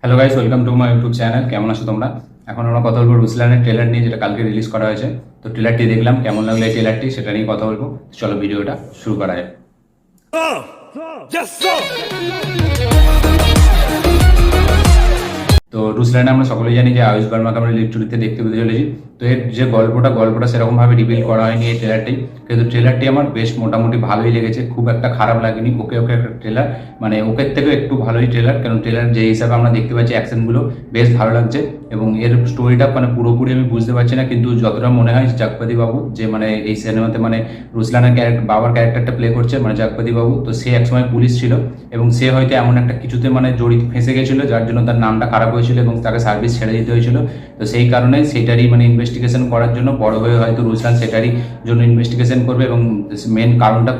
Hello guys, welcome to my YouTube channel. কেমন আছো তোমরা? এখন আমরা কথা বলবো রুসলানের ট্রেলার নিয়ে, যেটা কালকে রিলিজ করা হয়েছে। তো ট্রেলারটি দেখলাম, কেমন লাগলো এই ট্রেলারটি সেটা নিয়ে কথা বলবো। চলো ভিডিওটা শুরু করা যায়। তো রুসলানে আমরা সকলেই জানি যে আয়ুষ বার্মাকে আমরা লিড চরিত্রে দেখতে পেতে চলেছি। তো এর যে গল্পটা সেরকমভাবে রিভিল করা হয়নি এই ট্রেলারটি, কিন্তু ট্রেলারটি আমার বেশ মোটামুটি ভালোই লেগেছে, খুব একটা খারাপ লাগেনি। ওকে ওকে একটা ট্রেলার, মানে ওকে থেকেও একটু ভালোই ট্রেলার, কারণ ট্রেলার যে হিসাবে আমরা দেখতে পাচ্ছি অ্যাকশনগুলো বেশ ভালো লাগছে। এবং এর স্টোরিটা মানে পুরোপুরি আমি বুঝতে পারছি না, কিন্তু যতটা মনে হয় জগপতি বাবু যে মানে এই সিনেমাতে মানে রুসলানের বাবার ক্যারেক্টারটা প্লে করছে, মানে জগপতি বাবু, তো সে একসময় পুলিশ ছিল এবং সে হয়তো এমন একটা কিছুতে মানে জড়িত ফেঁসে গেছিল, যার জন্য তার নামটা খারাপ হয়েছিল এবং তাকে সার্ভিস ছেড়ে দিতে হয়েছিল। তো সেই কারণে সেটারই মানে ইনভেস্টিগেশন করার জন্য বড় হয়ে হয়তো রুসলান সেটারই জন্য ইনভেস্টিগেশন করবে এবং মেন কারণটা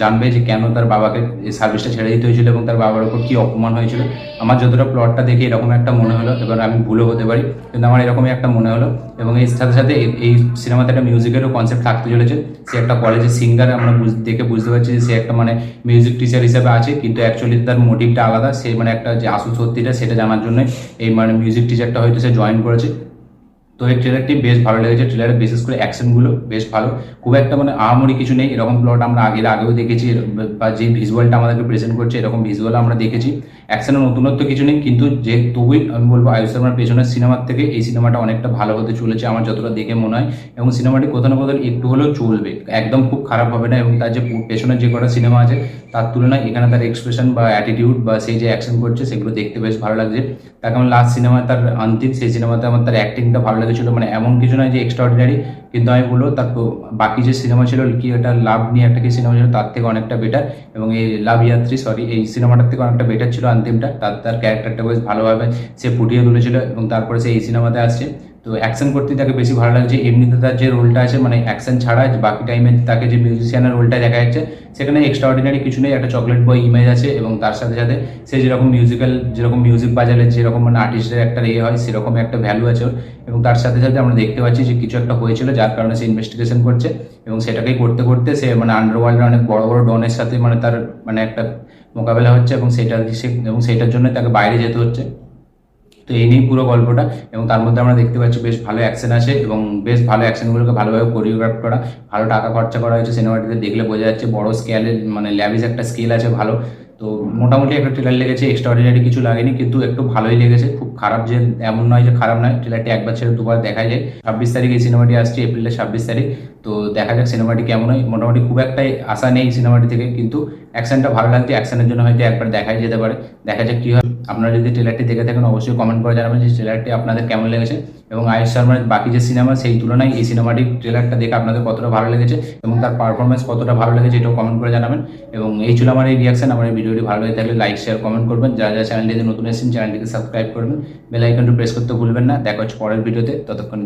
জানবে যে কেন তার বাবাকে এই সার্ভিসটা ছেড়ে দিতে হয়েছিল এবং তার বাবার উপর কী অপমান হয়েছিল। আমার যতটা প্লটটা দেখে এরকম একটা মনে হলো, এবার আমি ভুলও হতে পারি, কিন্তু আমার এরকমই একটা মনে হলো। এবং এর সাথে সাথে এই সিনেমাতে একটা মিউজিকেরও কনসেপ্ট থাকতে চলেছে। সে একটা কলেজের সিঙ্গার, আমরা দেখে বুঝতে পারছি যে সে একটা মানে মিউজিক টিচার হিসেবে আছে, কিন্তু অ্যাকচুয়ালি তার মোটিভটা আলাদা। সে মানে একটা যে আসল সত্যিটা সেটা জানার জন্য এই মানে মিউজিক টিচারটা হয়তো সে জয়েন করেছে। তো এই ট্রেলারটি বেশ ভালো লেগেছে। ট্রেলারে বিশেষ করে অ্যাকশনগুলো বেশ ভালো, খুব একটা মানে আহামরি কিছু নেই। এরকম প্লট আমরা আগেও দেখেছি, বা যে ভিজুয়ালটা আমাদেরকে প্রেজেন্ট করছে এরকম ভিজুয়াল আমরা দেখেছি। অ্যাকশনের নতুনত্ব কিছু নেই, কিন্তু যে তবুই আমি বলবো আয়ুষ শর্মার পেছনের সিনেমার থেকে এই সিনেমাটা অনেকটা ভালো হতে চলেছে আমার যতটা দেখে মনে হয়। এবং সিনেমাটি কোথাও না কোথাও একটু হলেও চলবে, একদম খুব খারাপ হবে না। এবং তার যে পেছনের যে কটা সিনেমা আছে তার তুলনায় এখানে তার এক্সপ্রেশন বা অ্যাটিটিউড বা সেই যে অ্যাকশন করছে সেগুলো দেখতে বেশ ভালো লাগছে। তাকে আমার লাস্ট সিনেমা তার অন্তিম, সেই সিনেমাতে আমার তার অ্যাক্টিংটা ভালো লেগেছিলো। মানে এমন কিছু নয় যে এক্সট্রাঅর্ডিনারি, কিন্তু আমি বলবো তার বাকি যে সিনেমা ছিল কি এটা লাভ নিয়ে একটা কি সিনেমা ছিল, তার থেকে অনেকটা বেটার। এবং এই লাভ ইয়াত্রী এই সিনেমাটার থেকে অনেকটা বেটার ছিল অন্তিমটা। তার ক্যারেক্টারটা বেশ ভালোভাবে সে ফুটিয়ে তুলেছিল এবং তারপরে সে এই সিনেমাতে আসছে। তো অ্যাকশন করতে তাকে বেশি ভালো লাগছে। এমনিতে তার যে রোলটা আছে মানে অ্যাকশন ছাড়া বাকি টাইমে তাকে যে মিউজিশিয়ানের রোলটা দেখা যাচ্ছে সেখানে এক্সট্রা অর্ডিনারি কিছু নেই, একটা চকলেট বয় ইমেজ আছে। এবং তার সাথে সাথে সে যেরকম মিউজিক বাজালে যেরকম মানে আর্টিস্টের একটা ইয়ে হয় সেরকম একটা ভ্যালু আছে ওর। এবং তার সাথে সাথে আমরা দেখতে পাচ্ছি যে কিছু একটা হয়েছিল যার কারণে সে ইনভেস্টিগেশন করছে এবং সেটাকেই করতে করতে সে মানে আন্ডারওয়ার্ল্ডের অনেক বড় বড় ডনের সাথে মানে তার মানে একটা মোকাবেলা হচ্ছে এবং সেটার জন্য তাকে বাইরে যেতে হচ্ছে। তো এই নিয়েই পুরো গল্পটা। এবং তার মধ্যে আমরা দেখতে পাচ্ছি বেশ ভালো অ্যাকশন আছে এবং বেশ ভালো অ্যাকশনগুলোকে ভালোভাবে কোরিওগ্রাফ করা, ভালো টাকা খরচা করা হয়েছে সিনেমাটিতে, দেখলে বোঝা যাচ্ছে বড় স্কেলে মানে ল্যাভিশ একটা স্কেল আছে ভালো। তো মোটামুটি একটা ট্রেলার লেগেছে, এক্সট্রাঅর্ডিনারি কিছু লাগেনি, কিন্তু একটু ভালোই লেগেছে। খুব খারাপ যে এমন নয় যে খারাপ নয়, ট্রেলারটি একবার ছেড়ে দুবার দেখা যায়। 26 তারিখ এই সিনেমাটি আসছে, এপ্রিলের 26 তারিখ। তো দেখা যাক সিনেমাটি কেমন হয়। মোটামুটি খুব একটাই আশা নেই সিনেমাটি থেকে, কিন্তু অ্যাকশনটা ভালো লাগছে। অ্যাকশনের জন্য হয়তো একবার দেখাই যেতে পারে, দেখা যাক কী হয়। আপনারা যদি ট্রেলারটি দেখে থাকেন অবশ্যই কমেন্ট করে জানাবেন যে ট্রেলারটি আপনাদের কেমন লেগেছে এবং আয়ুষ শর্মার বাকি যে সিনেমা সেই তুলনায় এই সিনেমাটির ট্রেলারটা দেখে আপনাদের কতটা ভালো লেগেছে এবং তার পারফরমেন্স কতটা ভালো লেগেছে এটাও কমেন্ট করে জানাবেন। এবং এই ছিল আমার এই রিয়াকশন। আমার এই ভিডিওটি ভালো লেগে থাকলে লাইক শেয়ার কমেন্ট করবেন। যারা যারা চ্যানেলটিতে নতুন এসেছেন চ্যানেলটিকে সাবস্ক্রাইব করবেন, বেল আইকনটি প্রেস করতে ভুলবেন না। দেখা হচ্ছে পরের ভিডিওতে, ততক্ষণের জন্য